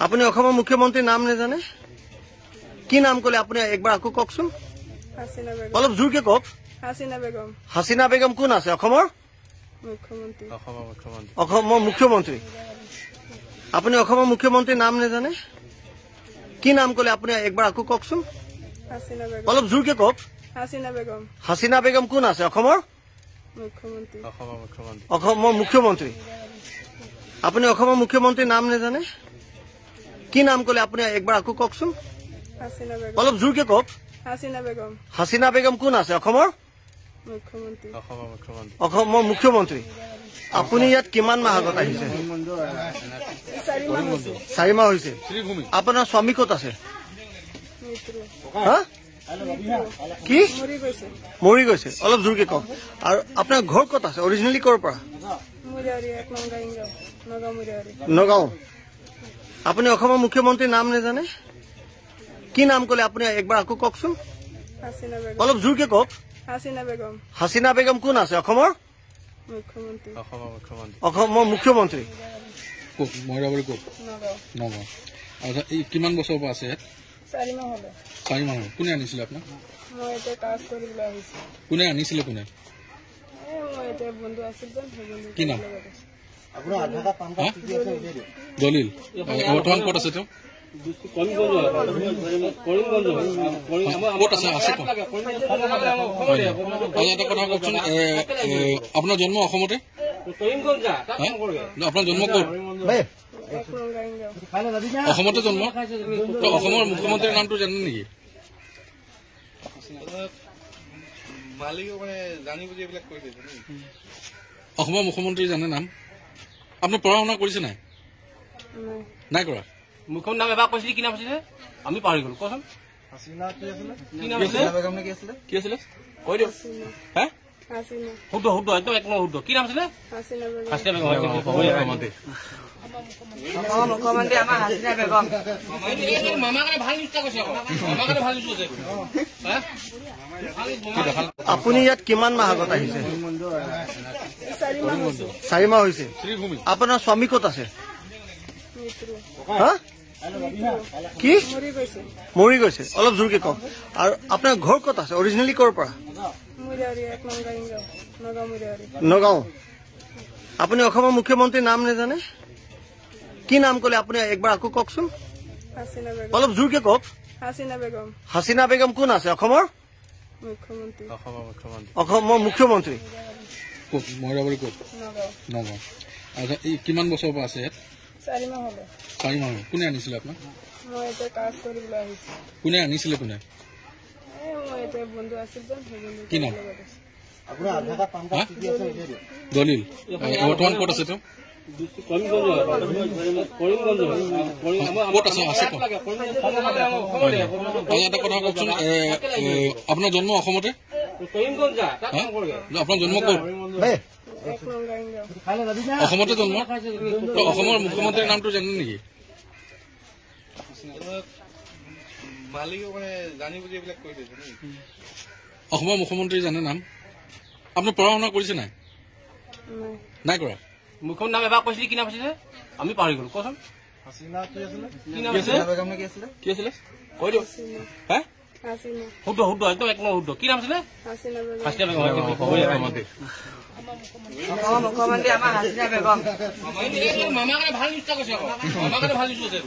আপুনি অসমৰ মুখ্যমন্ত্ৰীৰ নাম নেজানে কি নাম কলে আপুনি একবাৰ আকৌ কওকচোন হাসিনা বেগম অলপ জোৰকে কওক হাসিনা বেগম কোন আছে অসমৰ মুখ্যমন্ত্ৰী আপুনি অসমৰ মুখ্যমন্ত্ৰীৰ নাম নেজানে কি নাম কলে আপুনি একবাৰ আকৌ কওকচোন অলপ জোৰকে কওক হাসিনা বেগম কোন আছে অসমৰ মুখ্যমন্ত্ৰী আপুনি অসমৰ মুখ্যমন্ত্ৰীৰ নাম নেজানে কি নাম কলে আপুনি একবাৰ আকৌ কওকচোন অলপ জোৰকে কওক হাসিনা বেগম কোন আছে অসমৰ মুখ্যমন্ত্ৰী আপুনি ইয়াত কিমান মাহ আগত আহিছে 4 মাহ হৈছে আপোনাৰ স্বামী ক'ত আছে কি মৰি গৈছে অলপ জোৰকে কওক আৰু আপোনাৰ ঘৰ ক'ত আছে অৰিজিনেলি ক'ৰ পৰা নগাঁও আপুনি অসমৰ মুখ্যমন্ত্ৰীৰ নাম নেজানে কি নাম কলে আপুনি একবাৰ আকৌ কওকচোন অলপ জোৰকে কওক হাসিনা বেগম কোন আছে অসমৰ মুখ্যমন্ত্ৰী কিমান বছৰৰ পৰা আছে 4 মাহ কোনে আনিছিলে আপোনাক কোনে আনিছিলে কোনে কি নাম দলিল বৰ্তমান ক'ত আছে তেওঁ এটা কথা কওকচোন আপোনাৰ জন্ম অসমতে আপোনাৰ জন্ম ক'ত অসমতে জন্ম অসমৰ মুখ্যমন্ত্ৰীৰ নামটো জানে নেকি অসমৰ মুখ্যমন্ত্ৰী জানে নাম আপুনি পঢ়া শুনা কৰিছে নাই নাই কৰা মুখ্যমন্ত্ৰী নাম এবাৰ কৈছিলি কি নাম আছিলে আমি পাহৰি গলো কচোন কি আছিলে কৈ দিয়ক হে শুদ্ধ একদম এক শুদ্ধ কি নাম আছিলে হাসিনা বেগম মুখ্যমন্ত্ৰী আমাৰ হাসিনা বেগম মামাৰ কাৰণে ভাল নিষ্ঠা কৈছে মামাৰ কাৰণে ভাল নিষ্ঠা আপুনি ইয়াত কিমান মাহ আগত আহিছে 4 মাহ হৈছে আপোনাৰ স্বামী ক'ত আছে কি মৰি গৈছে অলপ জোৰকে কওক আৰু আপোনাৰ ঘৰ ক'ত আছে অৰিজিনেলি ক'ৰ পৰা নগাঁও আপুনি অসমৰ মুখ্যমন্ত্ৰীৰ নাম নেজানে কি নাম কলে আপুনি একবাৰ আকৌ কওকচোন অলপ জোৰকে কওক হাসিনা বেগম কোন আছে অসমৰ মুখ্যমন্ত্ৰী নগাঁও কিমান বছৰৰ পৰা আছে 4 মাহ কোনে আনিছিলে আপোনাক কোনে আনিছিলে কোনে কি নাম দলিল বৰ্তমান ক'ত আছে তেওঁ ক'ত আছে এটা কথা কওকচোন আপোনাৰ জন্ম অসমতে আপোনাৰ জন্ম ক'ত অসমতে জন্ম অসমৰ মুখ্যমন্ত্ৰীৰ নামটো জানে নেকি অসমৰ মুখ্যমন্ত্ৰী জানে নাম আপুনি পঢ়া শুনা কৰিছে নাই নাই কৰা মুখ্যমন্ত্ৰী নাম এবাৰ কৈছিলি কি নাম আছিলে আমি পাহৰি গলো কচোন কি আছিলে কৈ দিয়ক হে শুদ্ধ একদম এক শুদ্ধ কি নাম আছিলে হাসিনা বেগম মুখ্যমন্ত্ৰী আমাৰ হাসিনা বেগম মামাৰ কাৰণে ভাল নিষ্ঠা কৈছে মামাৰ কাৰণে ভাল নিষ্ঠা